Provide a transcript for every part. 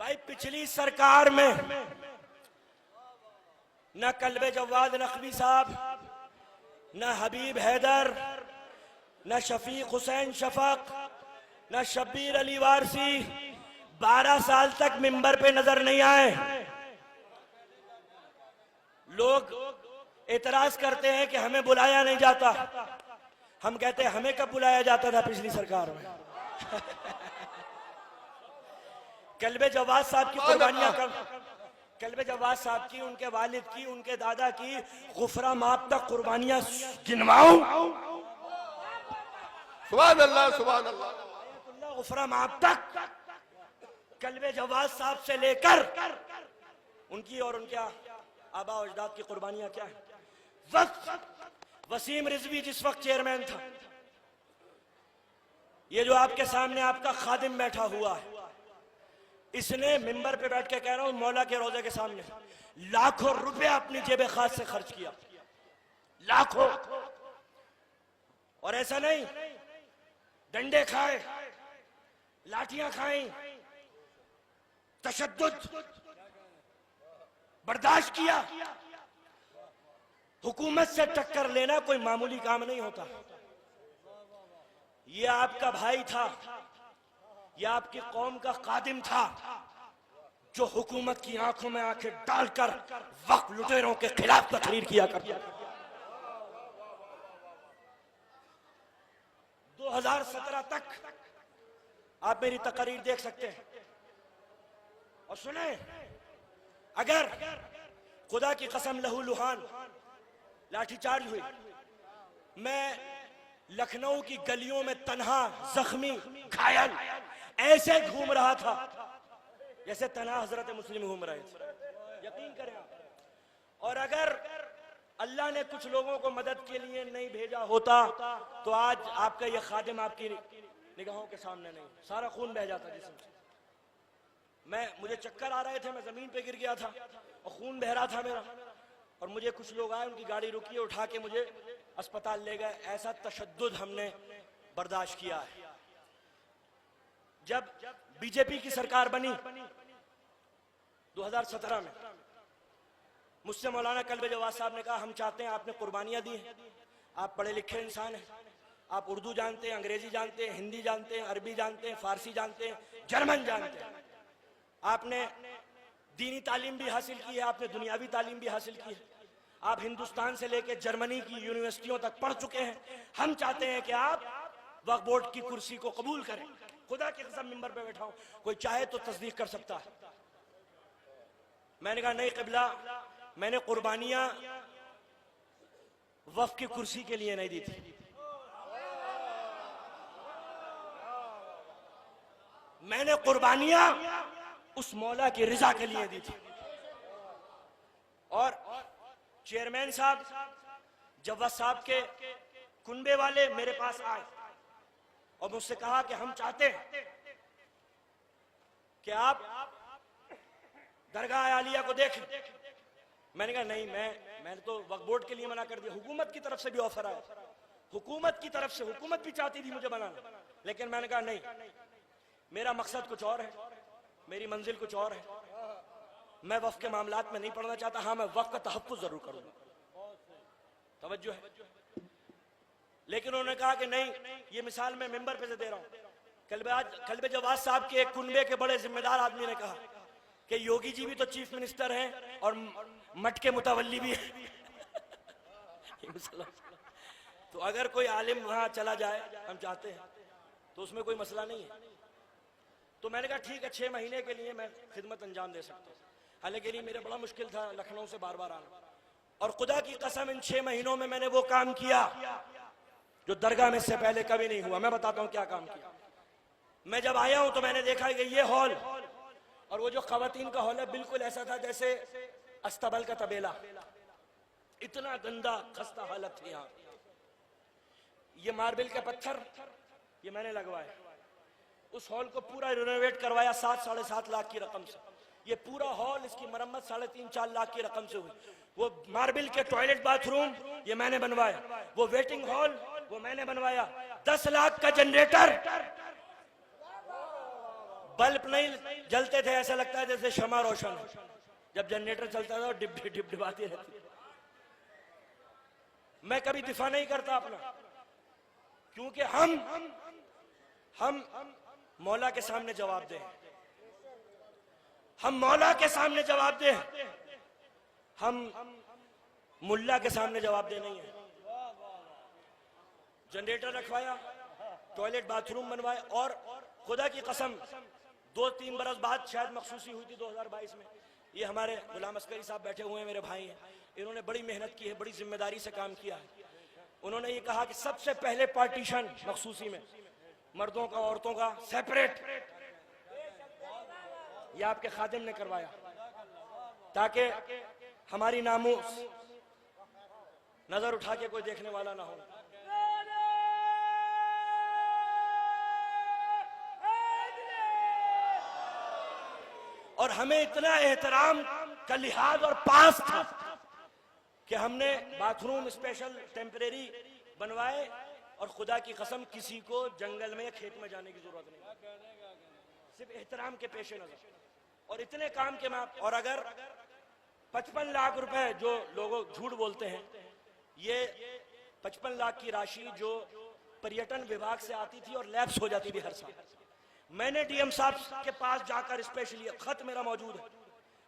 भाई पिछली सरकार में न कल्बे जवाद नकवी साहब, न हबीब हैदर, न शफीक हुसैन शफक, न शब्बीर अली वारसी 12 साल तक मिंबर पे नजर नहीं आए। लोग एतराज करते हैं कि हमें बुलाया नहीं जाता। हम कहते हैं हमें कब बुलाया जाता था पिछली सरकार में। कल्बे जवाद साहब की कुर्बानियां कब, कल्बे जवाद साहब की, उनके वालिद की, उनके दादा की गुफरा माप तक कुर्बानियां गिनवाऊं? सुभान अल्लाह, सुभान अल्लाह। गुफरा माप तक कल्बे जवाद साहब से लेकर उनकी और उनके आबा और अजदाद की कुर्बानियां क्या है। वक्त वसीम रिजवी जिस वक्त चेयरमैन था, ये जो आपके सामने आपका खादिम बैठा हुआ है, इसने मिंबर पे बैठ के कह रहा हूं मौला के रोजे के सामने लाखों रुपए अपनी जेब खास से खर्च किया, लाखों। और ऐसा नहीं डंडे खाए, लाठियां खाई, तशद्दुद बर्दाश्त किया। हुकूमत से टक्कर लेना कोई मामूली काम नहीं होता। ये आपका भाई था, ये आपकी कौम का कादिम था, जो हुकूमत की आंखों में आंखें डालकर वक्त लुटेरों के खिलाफ तकरीर किया करता था। 2017 तक आप मेरी तकरीर देख सकते हैं और सुने। अगर खुदा की कसम लहू लुहान लाठीचार्ज हुई, मैं लखनऊ की गलियों में तन्हा, जख्मी, घायल ऐसे घूम रहा था जैसे तन्हा हजरत मुस्लिम घूम रहे थे, यकीन करें आप। और अगर अल्लाह ने कुछ लोगों को मदद के लिए नहीं भेजा होता तो आज आपका यह खादिम आपकी निगाहों के सामने नहीं, सारा खून बह जाता जिसम से। मुझे चक्कर आ रहे थे, मैं जमीन पे गिर गया था और खून बह रहा था मेरा। और मुझे कुछ लोग आए, उनकी गाड़ी रुकी, उठा के मुझे अस्पताल ले गए। ऐसा तशद्दुद हमने बर्दाश्त किया है। जब बीजेपी की सरकार बनी 2017 में, मुझसे मौलाना कल्बे जवाद साहब ने कहा हम चाहते हैं, आपने कुर्बानियां दी हैं, आप पढ़े लिखे इंसान हैं, आप उर्दू जानते हैं, अंग्रेजी जानते हैं, हिंदी जानते हैं, अरबी जानते हैं, फारसी जानते हैं, जर्मन जानते हैं, आपने दीनी तालीम भी हासिल की है, आपने दुनियावी तालीम भी हासिल की है, आप हिंदुस्तान से लेकर जर्मनी की यूनिवर्सिटियों तक पढ़ चुके हैं। हम चाहते हैं कि आप वक्फ बोर्ड की कुर्सी को कबूल करें। खुदा की कसम मिंबर पे बैठा हूं, कोई चाहे तो तस्दीक कर सकता है। मैंने कहा नहीं क़िबला, मैंने कुर्बानियां वक्फ की कुर्सी के लिए नहीं दी थी, मैंने कुर्बानियां उस मौला की रिजा के लिए दी थी। और चेयरमैन साहब, जवाद साहब के कुनबे वाले मेरे पास आए और मुझसे कहा कि हम चाहते हैं कि आप दरगाह आलिया को देखें। मैंने कहा नहीं, मैंने तो वक्फ बोर्ड के लिए मना कर दिया। हुकूमत की तरफ से भी ऑफर आया, हुकूमत की तरफ से, हुकूमत भी चाहती थी मुझे बनाना, लेकिन मैंने कहा नहीं, मेरा मकसद कुछ और है, मेरी मंजिल कुछ और है। मैं वक्फ के मामलात में नहीं पढ़ना चाहता। हाँ, मैं वक्फ का तहफ़्फ़ुज़ जरूर करूंगा, तवज्जो है। लेकिन उन्होंने कहा कि नहीं, ये मिसाल मैं मिंबर पे से दे रहा हूं। कल्बे जवाद साहब के एक कुनबे के बड़े जिम्मेदार आदमी ने कहा कि योगी जी भी तो चीफ मिनिस्टर हैं और मठ के मुतवल्ली भी है। तो अगर कोई आलिम वहां चला जाए, हम चाहते हैं, तो उसमें कोई मसला नहीं है। तो मैंने कहा ठीक है, 6 महीने के लिए मैं खिदमत अंजाम दे सकता हूँ। हालांकि नहीं, मेरा बड़ा मुश्किल था लखनऊ से बार बार आना। और खुदा की कसम इन 6 महीनों में मैंने वो काम किया जो दरगाह में से पहले कभी नहीं हुआ। मैं बताता हूँ क्या काम किया। मैं जब आया हूं तो मैंने देखा कि ये हॉल और वो जो खवातीन का हॉल है, बिल्कुल ऐसा था जैसे अस्तबल का तबेला। इतना गंदा खस्ता हालत थी यहाँ। ये मार्बल के पत्थर ये मैंने लगवाए। उस हॉल को पूरा रिनोवेट करवाया 7-7.5 लाख की रकम से। ये पूरा हॉल, इसकी मरम्मत 3.5-4 लाख की रकम से हुई। वो मार्बल के टॉयलेट बाथरूम ये मैंने बनवाया, वो वेटिंग हॉल वो मैंने बनवाया। 10 लाख का जनरेटर, बल्ब नहीं जलते थे, ऐसा लगता है जैसे शमा रोशन है। जब जनरेटर चलता था डिप डिप डिबाती रहती। मैं कभी दिफा नहीं करता अपना, क्योंकि हम मौला के सामने जवाब दें, हम मौला के सामने जवाब दें, हम मुल्ला के सामने जवाब दे नहीं है। जनरेटर रखवाया, टॉयलेट बाथरूम बनवाए, और खुदा की कसम 2-3 बरस बाद शायद मखसूसी हुई थी 2022 में। ये हमारे गुलाम अस्करी साहब बैठे हुए हैं, मेरे भाई हैं, इन्होंने बड़ी मेहनत की है, बड़ी जिम्मेदारी से काम किया है। उन्होंने ये कहा कि सबसे पहले पार्टीशन मखसूसी में मर्दों का औरतों का सेपरेट, ये आपके खादिम ने करवाया ताकि हमारी नामूस नजर उठा के कोई देखने वाला ना हो। और हमें इतना एहतराम का लिहाज और पास था कि हमने बाथरूम स्पेशल टेम्परेरी बनवाए, और खुदा की कसम किसी को जंगल में या खेत में जाने की जरूरत नहीं, सिर्फ एहतराम के पेशे नजर। और इतने काम के माप, और अगर 55 लाख रुपए जो लोग झूठ बोलते हैं, ये 55 लाख की राशि जो पर्यटन विभाग से आती थी और लैप्स हो जाती थी हर साल। मैंने डीएम साहब के पास जाकर स्पेशली, खत मेरा मौजूद है,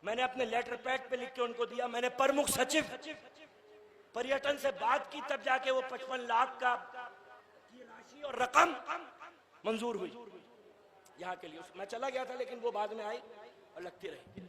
मैंने अपने लेटर पैड पे लिख के उनको दिया। मैंने प्रमुख सचिव पर्यटन से बात की, तब जाके वो 55 लाख का की राशि और रकम मंजूर हुई यहाँ के लिए। मैं चला गया था लेकिन वो बाद में आई और लगती रही।